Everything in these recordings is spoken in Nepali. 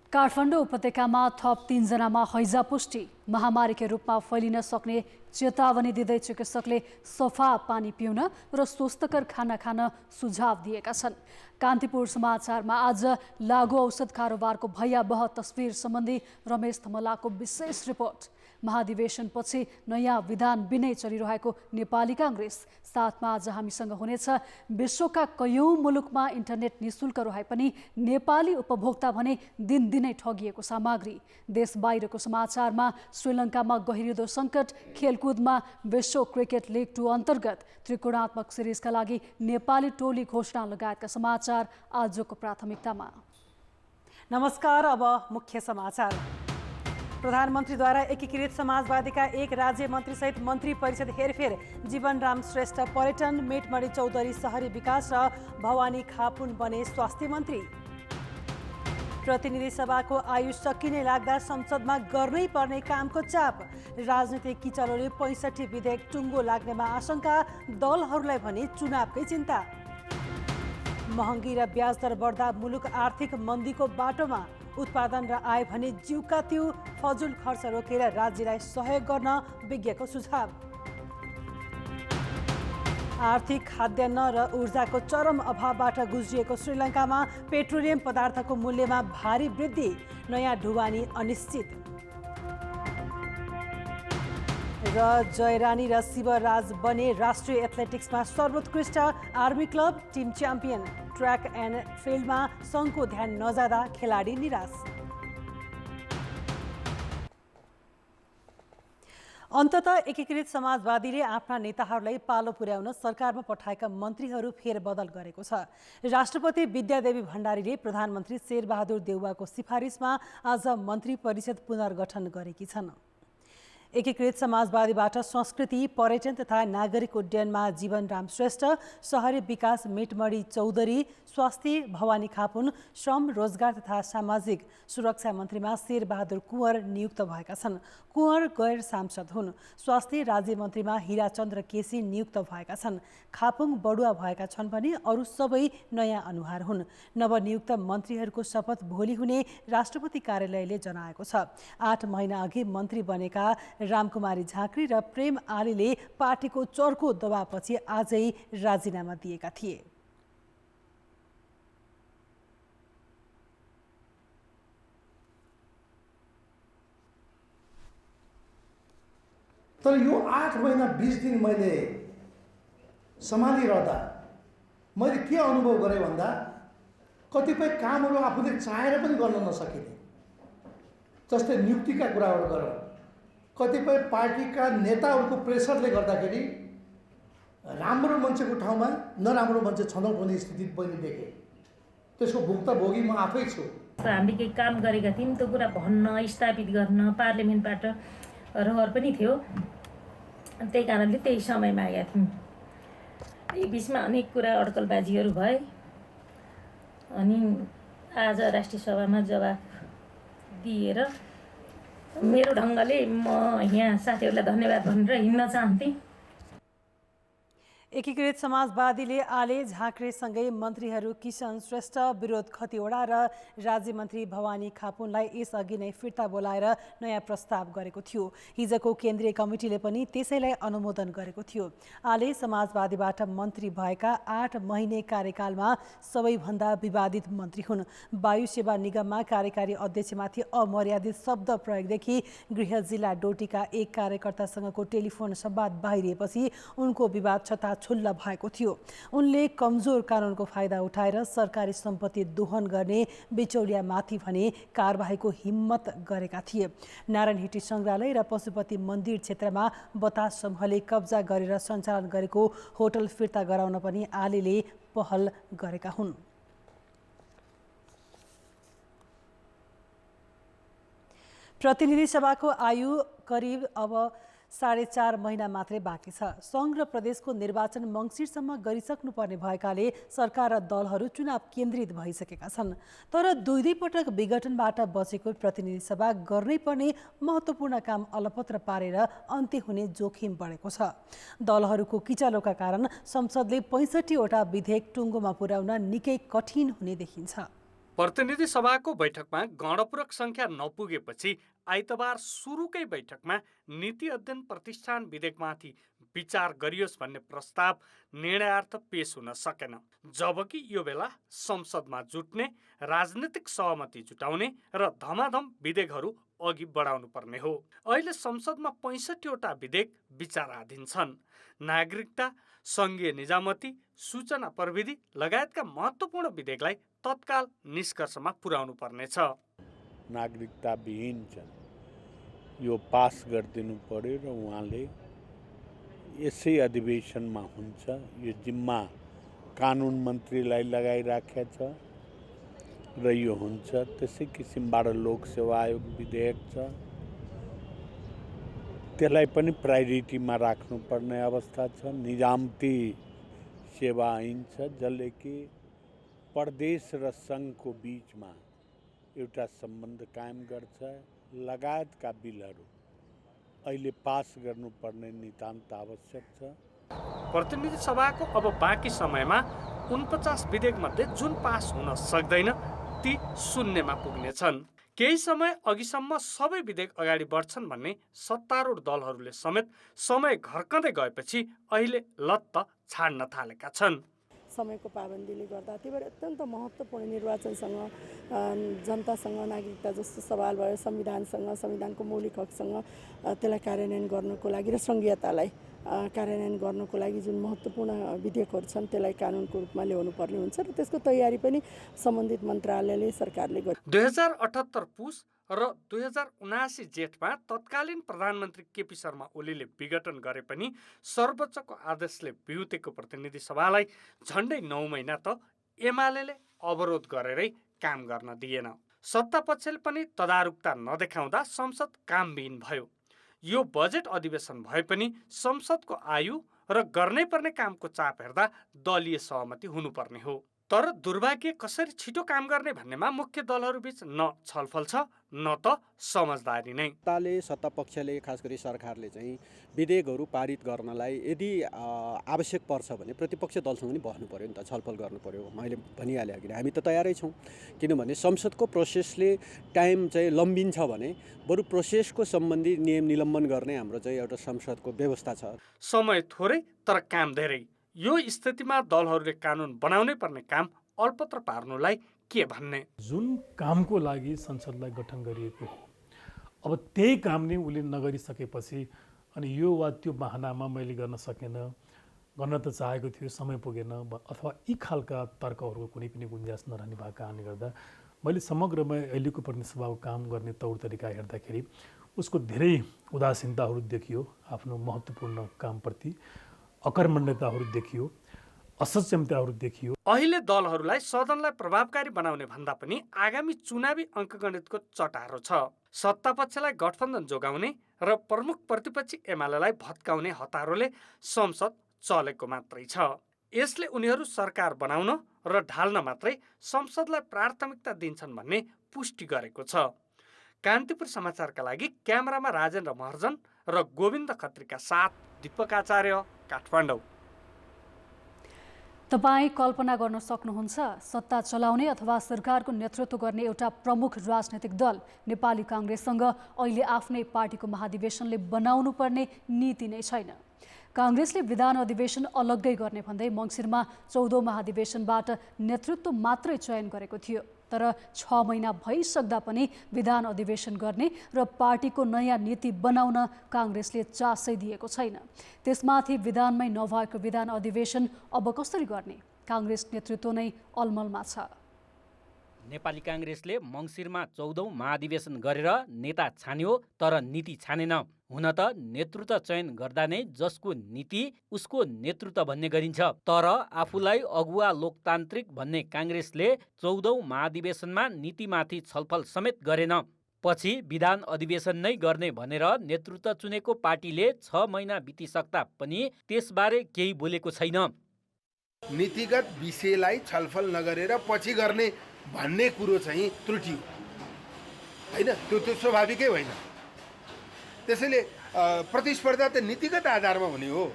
काठमाडौँ उपत्यकामा थप 3 जनामा हैजा पुष्टि। महामारीका रूपमा फैलिन सक्ने चेतावनी दिँदै चिकित्सकले सफा पानी पिउन र स्वस्थकर खाना खान सुझाव दिएका छन्। कान्तिपुर समाचारमा आज लागु औषध कारोबारको भयावह तस्बिर सम्बन्धी रमेश थमलाको विशेष रिपोर्ट। महाधिवेशनपछि नयाँ विधान बिनै चलिरहेको नेपाली काङ्ग्रेस। साथमा आज हामीसँग हुनेछ विश्वका कयौं मुलुकमा इन्टरनेट निशुल्क रहे पनि नेपाली उपभोक्ता भने दिनदिनै ठगिएको सामग्री। देश बाहिरको समाचारमा श्रीलङ्कामा गहिरिँदो सङ्कट, खेलकुदमा विश्व क्रिकेट लिग 2 अन्तर्गत त्रिकोणात्मक सिरिजका लागि नेपाली टोली घोषणा लगायतका समाचार आजको प्राथमिकतामा। नमस्कार, अब मुख्य समाचार। प्रधानमन्त्रीद्वारा एकीकृत समाजवादीका एक राज्य मन्त्रीसहित मन्त्री परिषद हेरफेर। जीवनराम श्रेष्ठ पर्यटन, मेटमणि चौधरी शहरी विकास र भवानी खापुन बने स्वास्थ्य मन्त्री। प्रतिनिधि सभाको आयु सकिने लाग्दा संसदमा गर्नै पर्ने कामको चाप। राजनीतिक किचलोले 65 विधेयक टुङ्गो लाग्नेमा आशंका, दलहरूलाई भने चुनावकै चिन्ता। महँगी र ब्याज दर बढ्दा मुलुक आर्थिक मन्दीको बाटोमा। उत्पादन र आय भने जिउका त्यू, फजुल खर्च रोकेर राज्यलाई सहयोग गर्न विज्ञको सुझाव। आर्थिक, खाद्यान्न र ऊर्जाको चरम अभावबाट गुज्रिएको श्रीलङ्कामा पेट्रोलियम पदार्थको मूल्यमा भारी वृद्धि। नयाँ ढुवानी अनिश्चित। र जयरानी र शिवराज बने राष्ट्रिय एथलेटिक्समा सर्वोत्कृष्ट। Army club team champion. Track and फिल्डमा सङ्घको ध्यान नजाँदा खेलाडी निराश। अन्ततः एकीकृत समाजवादीले आफ्ना नेताहरूलाई पालो पुर्याउन सरकारमा पठाएका मन्त्रीहरू फेरबदल गरेको छ। राष्ट्रपति विद्यादेवी भण्डारीले प्रधानमन्त्री शेरबहादुर देउवाको सिफारिसमा आज मन्त्री परिषद पुनर्गठन गरेकी छन्। एकीकृत समाजवादीबाट संस्कृति, पर्यटन तथा नागरिक उड्डयनमा जीवनराम श्रेष्ठ, शहरी विकास मेटमणि चौधरी, स्वास्थ्य भवानी खापुन, श्रम, रोजगार तथा सामाजिक सुरक्षा मन्त्रीमा शेरबहादुर कुँवर नियुक्त भएका छन्। कुँवर गैर सांसद हुन्। स्वास्थ्य राज्य मन्त्रीमा हिराचन्द्र केसी नियुक्त भएका छन्। खापुङ बडुवा भएका छन् भने अरू सबै नयाँ अनुहार हुन्। नवनियुक्त मन्त्रीहरूको शपथ भोलि हुने राष्ट्रपति कार्यालयले जनाएको छ। 8 महिना अघि मन्त्री बनेका रामकुमारी झाँक्री र प्रेम आलीले पार्टीको चर्को दबावपछि आजै राजीनामा दिएका थिए। तर यो 8 महिना 20 दिन मैले सम्हालिरहँदा मैले के अनुभव गरेँ भन्दा कतिपय कामहरू आफूले चाहेर पनि गर्न नसकिने, जस्तै नियुक्तिका कुराहरू गरौँ, कतिपय पार्टीका नेताहरूको प्रेसरले गर्दाखेरि राम्रो मान्छेको ठाउँमा नराम्रो मान्छे छनौट हुने स्थिति पनि देखेँ। त्यसको भुक्तभोगी म आफै छु। हामीले केही काम गरेका थियौँ, त्यो कुरा भन्न, स्थापित गर्न पार्लियामेन्टबाट रहर पनि थियो। त्यही कारणले त्यही समय मागेका थियौँ। यी बिचमा अनेक कुरा अड्कलबाजीहरू भए अनि आज राष्ट्रिय सभामा जवाफ दिएर मेरो ढङ्गले म यहाँ साथीहरूलाई धन्यवाद भनेर हिँड्न चाहन्थेँ। एकीकृत समाजवादीले आले झाँक्रेसँगै मन्त्रीहरू किशन श्रेष्ठ, विरोध खतिवडा र राज्य मन्त्री भवानी खापुनलाई यसअघि नै फिर्ता बोलाएर नयाँ प्रस्ताव गरेको थियो। हिजोको केन्द्रीय कमिटीले पनि त्यसैलाई अनुमोदन गरेको थियो। आले समाजवादीबाट मन्त्री भएका 8 महिने कार्यकालमा सबैभन्दा विवादित मन्त्री हुन्। वायु सेवा निगममा कार्यकारी अध्यक्षमाथि अमर्यादित शब्द प्रयोगदेखि गृह जिल्ला डोटीका एक कार्यकर्तासँगको टेलिफोन संवाद बाहिरिएपछि उनको विवाद छुल्ल भएको थियो। उनले कमजोर कानुनको फाइदा उठाएर सरकारी सम्पत्ति दोहन गर्ने बिचौलियामाथि भने कारबाहीको हिम्मत गरेका थिए। नारायणहिटी संग्रहालय र पशुपति मन्दिर क्षेत्रमा बतास समूहले कब्जा गरेर सञ्चालन गरेको होटल फिर्ता गराउन पनि आलेले पहल गरेका हुन्। प्रतिनिधि सभाको आयु करिब अब 4.5 महिना मात्रै बाँकी छ। सङ्घ र प्रदेशको निर्वाचन मङ्सिरसम्म गरिसक्नुपर्ने भएकाले सरकार र दलहरू चुनाव केन्द्रित भइसकेका छन्। तर दुई पटक विघटनबाट बचेको प्रतिनिधि सभा गर्नै पर्ने महत्त्वपूर्ण काम अलपत्र पारेर अन्त्य हुने जोखिम बढेको छ। दलहरूको किचालोका कारण संसदले 65 वटा विधेयक टुङ्गोमा पुर्याउन निकै कठिन हुने देखिन्छ। प्रतिनिधि सभाको बैठकमा गणपूरक संख्या नपुगेपछि आइतबार सुरुकै बैठकमा नीति अध्ययन प्रतिष्ठान विधेयकमाथि विचार गरियोस् भन्ने प्रस्ताव निर्णयार्थ पेश हुन सकेन। जबकि यो बेला संसदमा जुट्ने, राजनीतिक सहमति जुटाउने र धमाधम विधेयकहरू अघि बढाउनु पर्ने हो। अहिले संसदमा 65 वटा विधेयक विचाराधीन छन्। नागरिकता, सङ्घीय निजामती, सूचना प्रविधि लगायतका महत्त्वपूर्ण विधेयकलाई तत्काल निष्कर्षमा पुर्याउनु पर्नेछ। नागरिकता विहीन छन्, यो पास गरिदिनु पर्यो र उहाँले यसै अधिवेशनमा हुन्छ। यो जिम्मा कानुन मन्त्रीलाई लगाइराखेको छ र यो हुन्छ। त्यसै किसिमबाट लोकसेवा आयोग विधेयक छ, त्यसलाई पनि प्रायोरिटीमा राख्नुपर्ने अवस्था छ। निजामती सेवा ऐन छ, जसले कि प्रदेश र सङ्घको बिचमा एउटा सम्बन्ध कायम गर्छ। लगायतका बिलहरू अहिले पास गर्नुपर्ने नितान्त आवश्यक छ। प्रतिनिधि सभाको अब बाँकी समयमा 49 विधेयकमध्ये जुन पास हुन सक्दैन ती शून्यमा पुग्नेछन्। केही समय अघिसम्म सबै विधेयक अगाडि बढ्छन् भन्ने सत्तारूढ दलहरूले समेत समय घर्कँदै गएपछि अहिले लत्त छाड्न थालेका छन्। समयको पाबन्दीले गर्दा त्यही भएर अत्यन्त महत्त्वपूर्ण निर्वाचनसँग, जनतासँग, नागरिकता जस्तो सवाल भयो, संविधानसँग, संविधानको मौलिक हकसँग त्यसलाई कार्यान्वयन गर्नको लागि र सङ्घीयतालाई कार्यान्वयन गर्नको लागि जुन महत्त्वपूर्ण विधेयकहरू छन् त्यसलाई कानुनको रूपमा ल्याउनु पर्ने हुन्छ र त्यसको तयारी पनि सम्बन्धित मन्त्रालयले, सरकारले गर्छ। 2078 पुस र 2079 जेठमा तत्कालीन प्रधानमन्त्री केपी शर्मा ओलीले विघटन गरे पनि सर्वोच्चको आदेशले बिउतेको प्रतिनिधि सभालाई झन्डै 9 महिना त एमाले अवरोध गरेरै काम गर्न दिएन। सत्तापक्षले पनि तदारुकता नदेखाउँदा संसद कामविहीन भयो। यो बजेट अधिवेशन भए पनि संसदको आयु र गर्नै पर्ने कामको चाप हेर्दा दलीय सहमति हुनुपर्ने हो। तर दुर्भाग्य कसरी छिटो काम गर्ने भन्नेमा मुख्य दलहरूबीच न छलफल छ न त समझदारी नै। सत्तापक्षले खास गरी सरकारले चाहिँ विधेयकहरू पारित गर्नलाई यदि आवश्यक पर्छ भने प्रतिपक्ष दलसँग पनि बस्नु पर्यो नि त, छलफल गर्नु पर्यो। मैले भनिहालेँ अघि, हामी त तयारै छौँ। किनभने संसदको प्रोसेसले टाइम चाहिँ लम्बिन्छ भने बरु प्रोसेसको सम्बन्धी नियम निलम्बन गर्ने हाम्रो चाहिँ एउटा संसदको व्यवस्था छ। समय थोरै तर काम धेरै। यो स्थितिमा दलहरूले कानुन बनाउनै पर्ने काम अल्पत्र पार्नुलाई के भन्ने? जुन कामको लागि संसदलाई गठन गरिएको हो, अब त्यही काम नै उसले नगरिसकेपछि अनि यो वा त्यो बहानामा मैले गर्न सकेन, गर्न त चाहेको थियो, समय पुगेन, अथवा यी खालका तर्कहरूको कुनै पनि गुन्जाइस नरहने भएको कारणले गर्दा मैले समग्रमा अहिलेको प्रतिनिधि सभाको काम गर्ने तौर तरिका हेर्दाखेरि उसको धेरै उदासीनताहरू देखियो, आफ्नो महत्त्वपूर्ण कामप्रति अकर्मण्यताहरू देखियो, असक्षमताहरू देखियो। अहिले दलहरूलाई सदनलाई प्रभावकारी बनाउने भन्दा पनि आगामी चुनावी अङ्कगणितको चटारो छ। सत्तापक्षलाई गठबन्धन जोगाउने र प्रमुख प्रतिपक्षी एमालेलाई भत्काउने हतारोले संसद चलेको मात्रै छ। यसले उनीहरू सरकार बनाउन र ढाल्न मात्रै संसदलाई प्राथमिकता दिन्छन् भन्ने पुष्टि गरेको छ। कान्तिपुर समाचारका लागि क्यामेरामा राजेन्द्र महर्जन र गोविन्द खत्रीका साथ दीपक आचार्य, काठमाडौँ। तपाईँ कल्पना गर्न सक्नुहुन्छ सत्ता चलाउने अथवा सरकारको नेतृत्व गर्ने एउटा प्रमुख राजनैतिक दल नेपाली काङ्ग्रेससँग अहिले आफ्नै पार्टीको महाधिवेशनले बनाउनु पर्ने नीति नै छैन। काङ्ग्रेसले विधान अधिवेशन अलग्गै गर्ने भन्दै मङ्सिरमा 14औं महाधिवेशनबाट नेतृत्व मात्रै चयन गरेको थियो। तर 6 महिना भइसक्दा पनि विधान अधिवेशन गर्ने र पार्टीको नयाँ नीति बनाउन काङ्ग्रेसले चासै दिएको छैन। त्यसमाथि विधानमै नभएको विधान अधिवेशन अब कसरी गर्ने? काङ्ग्रेस नेतृत्व नै अलमलमा छ। नेपाली काङ्ग्रेसले मङ्सिरमा 14औं महाधिवेशन गरेर नेता छान्यो, तर नीति छानेन। हुन त नेतृत्व चयन गर्दा नै जसको नीति उसको नेतृत्व भन्ने गरिन्छ। तर आफूलाई अगुवा लोकतान्त्रिक भन्ने काङ्ग्रेसले 14औं महाधिवेशनमा नीतिमाथि छलफल समेत गरेन। पछि विधान अधिवेशन नै गर्ने भनेर नेतृत्व चुनेको पार्टीले 6 महिना बितिसक्दा पनि त्यसबारे केही बोलेको छैन। नीतिगत विषयलाई छलफल नगरेर पछि गर्ने भन्ने कुरो चाहिँ त्रुटि हो होइन, त्यो स्वाभाविकै होइन। त्यसैले प्रतिस्पर्धा त नीतिगत आधारमा हुने हो।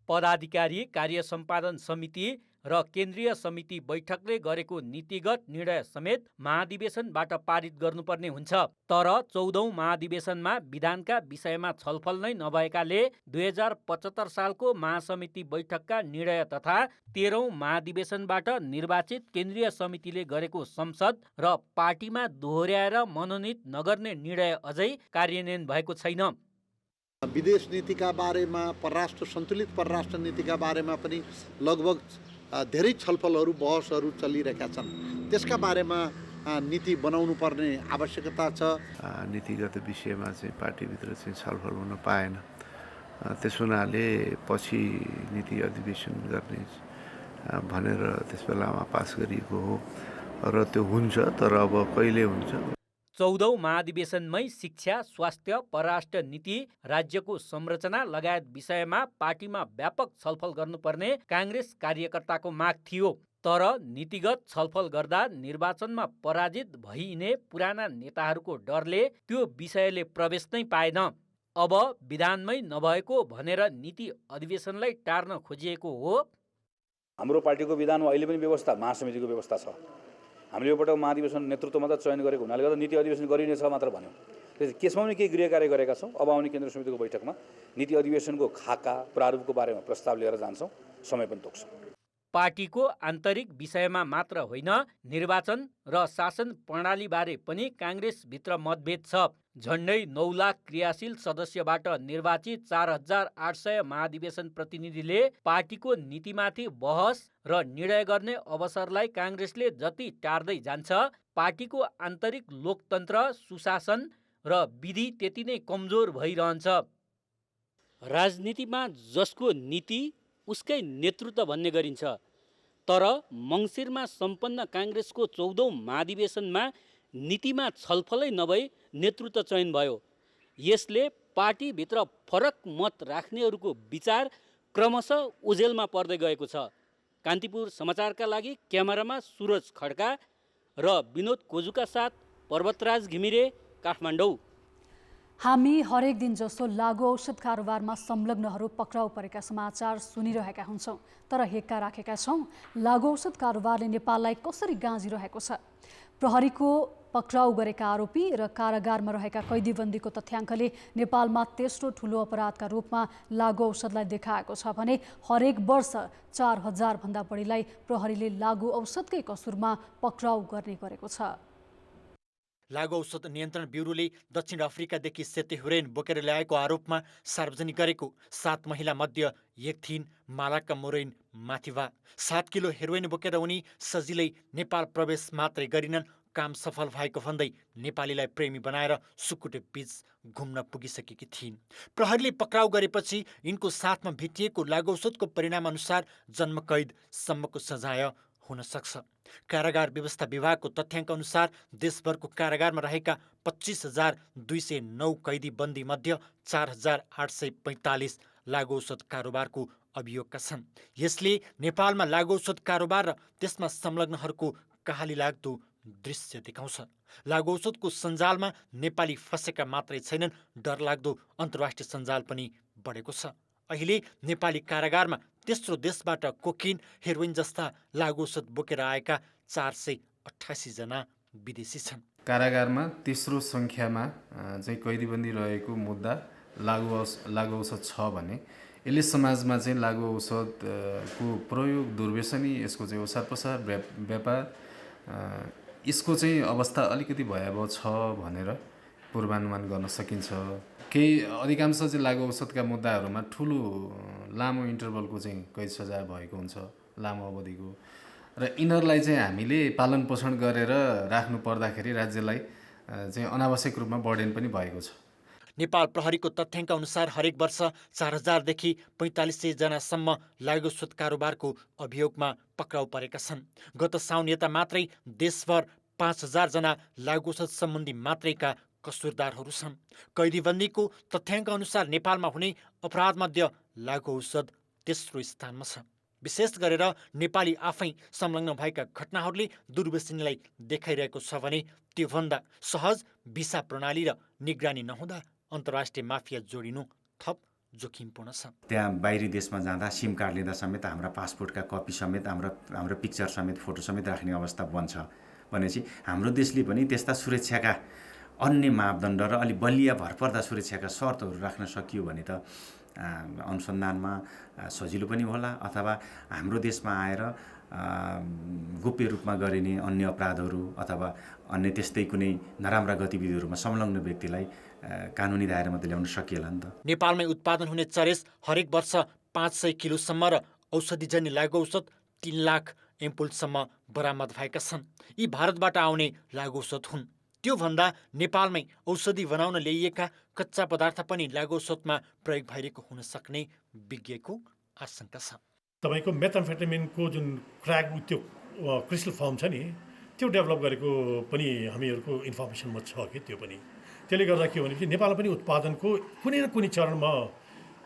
पदाधिकारी कार्य सम्पादन समिति र केन्द्रीय समिति बैठकले गरेको नीतिगत निर्णय समेत महाधिवेशनबाट पारित गर्नुपर्ने हुन्छ। तर 14औं महाधिवेशनमा विधानका विषयमा छलफल नै नभएकाले 2075 सालको महासमिति बैठकका निर्णय तथा 13औं महाधिवेशनबाट निर्वाचित केन्द्रीय समितिले गरेको संसद र पार्टीमा दोहोर्याएर मनोनित नगर्ने निर्णय अझै कार्यान्वयन भएको छैन। विदेश नीतिका बारेमा, परराष्ट्र सन्तुलित परराष्ट्र नीतिका बारेमा पनि लगभग धेरै छलफलहरू बहसहरू चलिरहेका छन्। त्यसका बारेमा नीति बनाउनु पर्ने आवश्यकता छ। नीतिगत विषयमा चाहिँ पार्टीभित्र चाहिँ छलफल हुन पाएन। त्यस हुनाले पछि नीति अधिवेशन गर्ने भनेर त्यस बेलामा पास गरिएको हो र त्यो हुन्छ, तर अब कहिले हुन्छ। 14औं महाधिवेशनमै शिक्षा, स्वास्थ्य, परराष्ट्र नीति, राज्यको संरचना लगायत विषयमा पार्टीमा व्यापक छलफल गर्नुपर्ने काङ्ग्रेस कार्यकर्ताको माग थियो। तर नीतिगत छलफल गर्दा निर्वाचनमा पराजित भइने पुराना नेताहरूको डरले त्यो विषयले प्रवेश नै पाएन। अब विधानमै नभएको भनेर नीति अधिवेशनलाई टार्न खोजिएको हो। हाम्रो पार्टीको विधानमा अहिले पनि व्यवस्था महासमितिको व्यवस्था छ। हामीले यो पटक महाधिवेशन नेतृत्व मात्र चयन गरेको हुनाले गर्दा नीति अधिवेशन गरिनेछ मात्र भन्यौँ। त्यसमा पनि केही गृह कार्य गरेका छौँ। अब आउने केन्द्र समितिको बैठकमा नीति अधिवेशनको खाका प्रारूपको बारेमा प्रस्ताव लिएर जान्छौँ, समय पनि तोक्छौँ। पार्टीको आन्तरिक विषयमा मात्र होइन, निर्वाचन र शासन प्रणालीबारे पनि काङ्ग्रेसभित्र मतभेद छ। झन्डै 9 लाख क्रियाशील सदस्यबाट निर्वाचित 4800 महाधिवेशन प्रतिनिधिले पार्टीको नीतिमाथि बहस र निर्णय गर्ने अवसरलाई काङ्ग्रेसले जति टार्दै जान्छ, पार्टीको आन्तरिक लोकतन्त्र, सुशासन र विधि त्यति नै कमजोर भइरहन्छ। राजनीतिमा जसको नीति उसकै नेतृत्व भन्ने गरिन्छ। तर मङ्सिरमा सम्पन्न काङ्ग्रेसको 14औं महाधिवेशनमा नीतिमा छलफलै नभई नेतृत्व चयन भयो। यसले पार्टीभित्र फरक मत राख्नेहरूको विचार क्रमशः ओझेलमा पर्दै गएको छ। कान्तिपुर समाचारका लागि क्यामेरामा सुरज खड्का र विनोद कोजुका साथ पर्वतराज घिमिरे, काठमाडौँ। हामी हरेक दिन जसो लागु औषध कारोबारमा संलग्नहरू पक्राउ परेका समाचार सुनिरहेका हुन्छौँ, तर हेक्का राखेका छौँ लागु औषध कारोबारले नेपाललाई कसरी गाँजिरहेको छ। प्रहरीको पक्राउ गरेका आरोपी र कारागारमा रहेका कैदीबन्दीको तथ्याङ्कले नेपालमा तेस्रो ठुलो अपराधका रूपमा लागु औषधलाई देखाएको छ भने हरेक वर्ष 4000 भन्दा बढीलाई प्रहरीले लागु औषधकै कसुरमा पक्राउ गर्ने गरेको छ। लागु औषध नियन्त्रण ब्युरोले दक्षिण अफ्रिकादेखि सेते हुरेन बोकेर ल्याएको आरोपमा सार्वजनिक गरेको 7 महिला मध्ये एक थिइन् मालाका मोरेन माथिवा। 7 किलो हेरोइन बोकेर उनी सजिलै नेपाल प्रवेश मात्रै गरिनन्, काम सफल भएको भन्दै नेपालीलाई प्रेमी बनाएर सुकुटे बीच घुम्न पुगिसकेकी थिइन्। प्रहरीले पक्राउ गरेपछि यिनको साथमा भेटिएको लागु औषधको परिणामअनुसार जन्मकैदसम्मको सजाय हुन सक्छ। कारागार व्यवस्था विभागको तथ्याङ्क अनुसार देशभरको कारागारमा रहेका 25,209 कैदी बन्दी मध्ये 4,845 लागु औषध कारोबारको अभियोगका छन्। यसले नेपालमा लागु औषध कारोबार र त्यसमा संलग्नहरूको कहाली लाग्दो दृश्य देखाउँछ। लागु औषधको सञ्जालमा नेपाली फँसेका मात्रै छैनन्, डरलाग्दो अन्तर्राष्ट्रिय सञ्जाल पनि बढेको छ। अहिले नेपाली कारागारमा तेस्रो देशबाट कोकिन, हेरोइन जस्ता लागु औषध बोकेर आएका 488 जना विदेशी छन्। कारागारमा तेस्रो सङ्ख्यामा चाहिँ कैदीबन्दी रहेको मुद्दा लागु औषध छ भने यसले समाजमा चाहिँ लागु औषधको प्रयोग, दुर्व्यसनी, यसको चाहिँ ओसार पसार, व्यापार, यसको चाहिँ अवस्था अलिकति भयावह छ भनेर पूर्वानुमान गर्न सकिन्छ। केही अधिकांश चाहिँ लागु औषधका मुद्दाहरूमा ठुलो लामो इन्टरभलको चाहिँ कैद सजाय भएको हुन्छ, लामो अवधिको, र यिनीहरूलाई चाहिँ हामीले पालन पोषण गरेर राख्नु पर्दाखेरि राज्यलाई चाहिँ अनावश्यक रूपमा बर्डेन पनि भएको छ। नेपाल प्रहरीको तथ्याङ्क अनुसार हरेक वर्ष 4000 देखि 4500 जनासम्म लागु औषध कारोबारको अभियोगमा पक्राउ परेका छन्। गत साउन यता मात्रै देशभर 5,000 जना लागु औषध सम्बन्धी मात्रैका कसुरदारहरू छन्। कैदीबन्दीको तथ्याङ्क अनुसार नेपालमा हुने अपराधमध्ये लागु औषध तेस्रो स्थानमा छ। विशेष गरेर नेपाली आफै संलग्न भएका घटनाहरूले दुर्व्यसनीलाई देखाइरहेको छ भने त्योभन्दा सहज भिसा प्रणाली र निगरानी नहुँदा अन्तर्राष्ट्रिय माफिया जोडिनु थप जोखिमपूर्ण छ। त्यहाँ बाहिरी देशमा जाँदा सिम कार्ड लिँदा समेत हाम्रा पासपोर्टका कपी समेत हाम्रो पिक्चर समेत फोटो समेत राख्ने अवस्था बन्छ भनेपछि हाम्रो देशले पनि त्यस्ता सुरक्षाका अन्य मापदण्ड र अलि बलिया भरपर्दा सुरक्षाका शर्तहरू राख्न सकियो भने त अनुसन्धानमा सजिलो पनि होला, अथवा हाम्रो देशमा आएर गोप्य रूपमा गरिने अन्य अपराधहरू अथवा अन्य त्यस्तै कुनै नराम्रा गतिविधिहरूमा संलग्न व्यक्तिलाई कानुनी दायरामा त ल्याउन सकिएला नि त। नेपालमै उत्पादन हुने चरेस हरेक वर्ष 500 किलोसम्म र औषधिजन्य लागु औषध 3 लाख एम्पुलसम्म बरामद भएका छन्। यी भारतबाट आउने लागु औषध हुन्। त्योभन्दा नेपालमै औषधि बनाउन ल्याइएका कच्चा पदार्थ पनि लागु औषधमा प्रयोग भइरहेको हुन सक्ने विज्ञको आशंका छ। तपाईँको मेथाम्फेटामिनको जुन क्र्याक त्यो क्रिस्टल फर्म छ नि, त्यो डेभलप गरेको पनि हामीहरूको इन्फर्मेसनमा छ कि त्यो पनि। त्यसले गर्दा के हो भने नेपालमा पनि उत्पादनको कुनै न कुनै चरणमा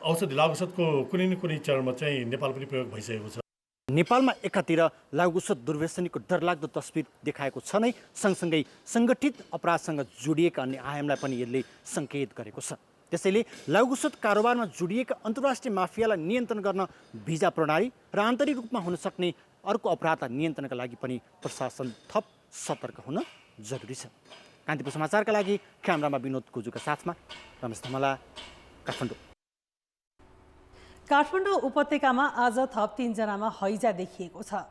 औषधि लागु औषधको कुनै न कुनै चरणमा चाहिँ नेपाल पनि प्रयोग भइसकेको छ। नेपालमा एकातिर लागु औषध दुर्व्यसनीको डरलाग्दो तस्बिर देखाएको छ नै, सँगसँगै सङ्गठित अपराधसँग जोडिएका अन्य आयामलाई पनि यसले सङ्केत गरेको छ। त्यसैले लागु औषध कारोबारमा जोडिएका अन्तर्राष्ट्रिय माफियालाई नियन्त्रण गर्न भिजा प्रणाली र आन्तरिक रूपमा हुन सक्ने अर्को अपराधलाई नियन्त्रणका लागि पनि प्रशासन थप सतर्क हुन जरुरी छ। कान्तिपुर समाचारका लागि क्यामेरामा विनोद कुजुका साथमा रमेश धमला, काठमाडौँ। काठमाडौँ उपत्यकामा आज थप 3 जनामा हैजा देखिएको छ।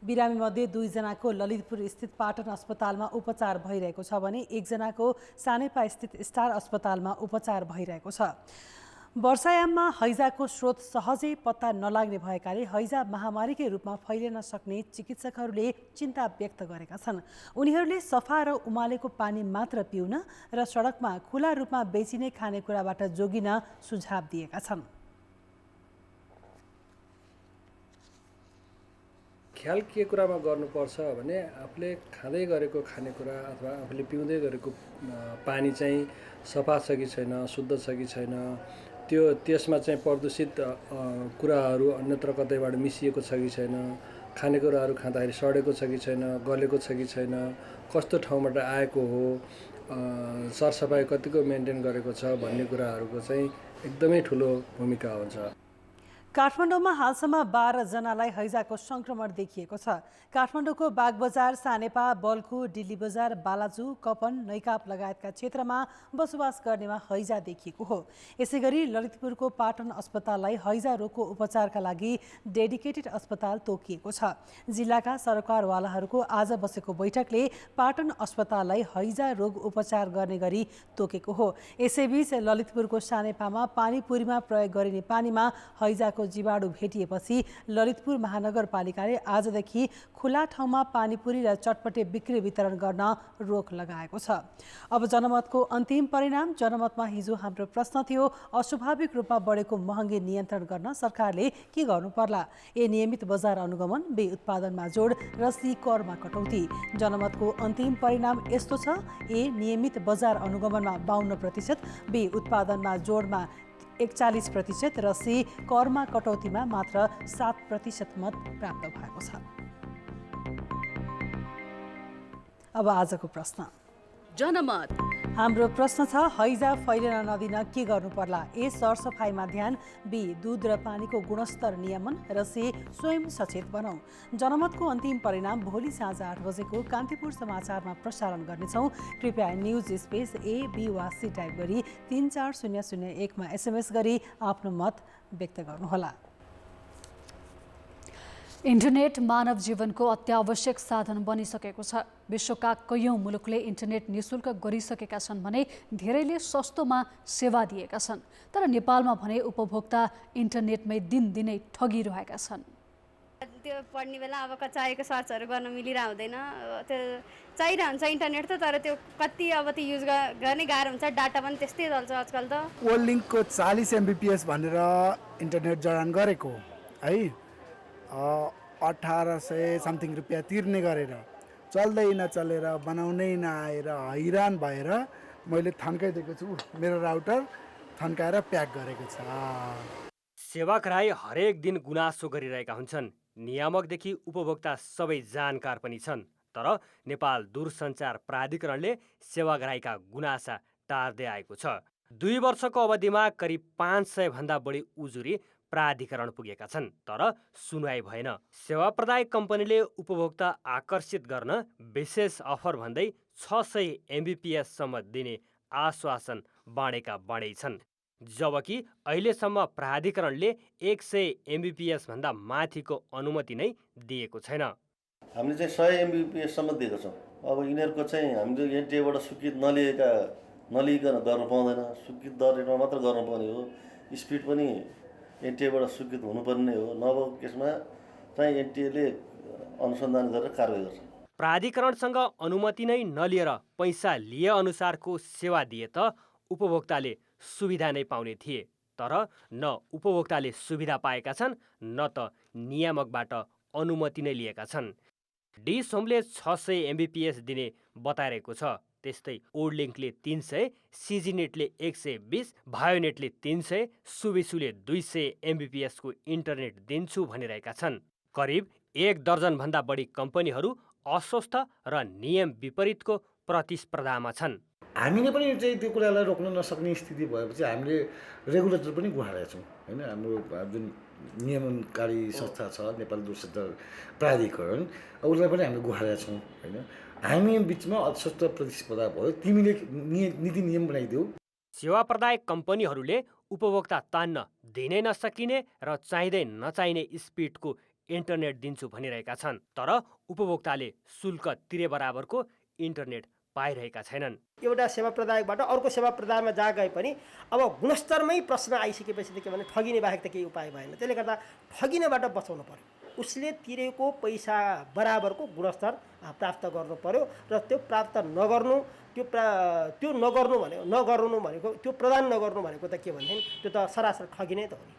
बिरामीमध्ये 2 जनाको ललितपुर स्थित पाटन अस्पतालमा उपचार भइरहेको छ भने 1 जनाको सानेपा स्थित स्टार अस्पतालमा उपचार भइरहेको छ। वर्षायाममा हैजाको स्रोत सहजै पत्ता नलाग्ने भएकाले हैजा महामारीकै रूपमा फैलिन सक्ने चिकित्सकहरूले चिन्ता व्यक्त गरेका छन्। उनीहरूले सफा र उमालेको पानी मात्र पिउन र सडकमा खुला रूपमा बेचिने खानेकुराबाट जोगिन सुझाव दिएका छन्। ख्याल के कुरामा गर्नुपर्छ भने आफूले खाँदै गरेको खानेकुरा अथवा आफूले पिउँदै गरेको पानी चाहिँ सफा छ कि छैन, शुद्ध छ कि छैन, त्यसमा चाहिँ प्रदूषित कुराहरू अन्यत्र कतैबाट मिसिएको छ कि छैन, खानेकुराहरू खाँदाखेरि सडेको छ कि छैन, गलेको छ कि छैन, कस्तो ठाउँबाट आएको हो, सरसफाइ कतिको मेन्टेन गरेको छ भन्ने कुराहरूको चाहिँ एकदमै ठुलो भूमिका हुन्छ। काठमाडौँमा हालसम्म 12 जनालाई हैजाको संक्रमण देखिएको छ। काठमाडौँको बागबजार, सानेपा, बल्खु, दिल्ली बजार, बालाजु, कपन, नैकाप लगायतका क्षेत्रमा बसोबास गर्नेमा हैजा देखिएको हो। यसैगरी ललितपुरको पाटन अस्पताललाई हैजा रोगको उपचारका लागि डेडिकेटेड अस्पताल तोकिएको छ। जिल्लाका सरकारवालाहरूको आज बसेको बैठकले पाटन अस्पताललाई हैजा रोग उपचार गर्ने गरी तोकेको हो। यसैबीच ललितपुरको सानेपामा पानीपुरीमा प्रयोग गरिने पानीमा हैजाको जीवाणु भेटिएपछि ललितपुर महानगरपालिकाले आजदेखि खुला ठाउँमा पानीपुरी र चटपटे बिक्री वितरण गर्न रोक लगाएको छ। अब जनमतको अन्तिम परिणाम। जनमतमा हिजो हाम्रो प्रश्न थियो, अस्वाभाविक रूपमा बढेको महँगी नियन्त्रण गर्न सरकारले के गर्नु पर्ला? ए, नियमित बजार अनुगमन, बे, उत्पादनमा जोड र सी, करमा कटौती। जनमतको अन्तिम परिणाम यस्तो छ। ए, नियमित बजार अनुगमनमा 52%, बे, उत्पादनमा जोडमा 41% र सी, करमा कटौतीमा मात्र 7% मत प्राप्त भएको छ। अब आजको प्रश्न। जनमत हाम्रो प्रश्न छ, हैजा फैलिन नदिन के गर्नु पर्ला? ए, सरसफाइमा ध्यान, बी, दूध र पानीको गुणस्तर नियमन र सी, स्वयं सचेत बनाऊ। जनमतको अन्तिम परिणाम भोलि साँझ 8 बजेको कान्तिपुर समाचारमा प्रसारण गर्नेछौँ। कृपया न्युज स्पेस ए, बी वा सी टाइप गरी 34001 मा SMS गरी आफ्नो मत व्यक्त गर्नुहोला। इन्टरनेट मानव जीवनको अत्यावश्यक साधन बनिसकेको छ। विश्वका कैयौँ मुलुकले इन्टरनेट निःशुल्क गरिसकेका छन् भने धेरैले सस्तोमा सेवा दिएका छन्। तर नेपालमा भने उपभोक्ता इन्टरनेटमै दिनदिनै ठगिरहेका छन्। त्यो पढ्ने बेला अब चाहिएको सर्चहरू गर्न मिलिरह हुँदैन। त्यो चाहिरहन्छ इन्टरनेट त, तर त्यो कति अब त्यो युज गर्ने गाह्रो हुन्छ। डाटा पनि त्यस्तै चल्छ आजकल त। वर्ल्ड लिङ्कको 40 MBPS भनेर इन्टरनेट जडान गरेको है, 1800 समथिङ रुपियाँ तिर्ने गरेर चल्दै नचलेर बनाउनै नआएर हैरान भएर मैले थन्काइदिएको छु। मेरो राउटर थन्काएर प्याक गरेको छ। सेवक राई हरेक दिन गुनासो गरिरहेका हुन्छन्। नियामकदेखि उपभोक्ता सबै जानकार पनि छन्। तर नेपाल दूरसञ्चार प्राधिकरणले सेवक राईका गुनासा टार्दै आएको छ। 2 वर्षको अवधिमा करिब 500 भन्दा बढी उजुरी प्राधिकरण पुगेका छन्, तर सुनवाई भएन। सेवा प्रदायक कम्पनीले उपभोक्ता आकर्षित गर्न विशेष अफर भन्दै 600 MBPS सम्म दिने आश्वासन बाँडेका बाँडै छन्, जबकि अहिलेसम्म प्राधिकरणले 100 MBPS भन्दा माथिको अनुमति नै दिएको छैन। हामीले चाहिँ 100 MBPS सम्म दिएको छौँ। अब यिनीहरूको चाहिँ हामीले एनटिएबाट स्वीकृत नलिइकन गर्न पाउँदैन। स्वीकृत दर रेटमा मात्र गर्नुपर्ने हो। स्पिड पनि एनटिएबाट स्वीकृत हुनुपर्ने हो। नभएको केसमा चाहिँ एनटिएले अनुसन्धान गरेर कारवाही गर्छ। प्राधिकरणसँग अनुमति नै नलिएर पैसा लिए अनुसारको सेवा दिए त उपभोक्ताले सुविधा नै पाउने थिए। तर न उपभोक्ताले सुविधा पाएका छन्, न त नियामकबाट अनुमति नै लिएका छन्। डिस होमले 600 MBPS दिने बताइरहेको छ। त्यस्तै ओडलिङ्कले 300, सिजीनेटले 120, भायोनेटले 300, सुविसुले 200 MBPS को इन्टरनेट दिन्छु भनिरहेका छन्। करिब 1 दर्जनभन्दा बढी कम्पनीहरू अस्वस्थ र नियम विपरीतको प्रतिस्पर्धामा छन्। हामीले पनि चाहिँ त्यो कुरालाई रोक्न नसक्ने स्थिति भएपछि हामीले रेगुलेटर पनि गुहारेका छौँ होइन। हाम्रो जुन नियमनकारी संस्था छ नेपाल दूरसञ्चार प्राधिकरण, उसलाई पनि हामीले गुहारेका छौँ होइन। हामी बिचमा अस्वस्थ प्रतिस्पर्धा भयो, तिमीले नीति नियम बनाइदेऊ। सेवा प्रदायक कम्पनीहरूले उपभोक्ता तान्न दिनै नसकिने र चाहिँदै नचाहिने स्पिडको इन्टरनेट दिन्छु भनिरहेका छन्, तर उपभोक्ताले शुल्क तिरे बराबरको इन्टरनेट पाइरहेका छैनन्। एउटा सेवा प्रदायकबाट अर्को सेवा प्रदायकमा जहाँ गए पनि अब गुणस्तरमै प्रश्न आइसकेपछि त के भने ठगिने बाहेक त केही उपाय भएन। त्यसले गर्दा ठगिनेबाट बचाउनु पर्यो। उसले तिरेको पैसा बराबरको गुणस्तर प्राप्त गर्नु पर्यो र त्यो प्राप्त नगर्नु त्यो नगर्नु भनेको त्यो प्रदान नगर्नु भनेको त के भने त्यो त सरासर ठगिने त हो नि।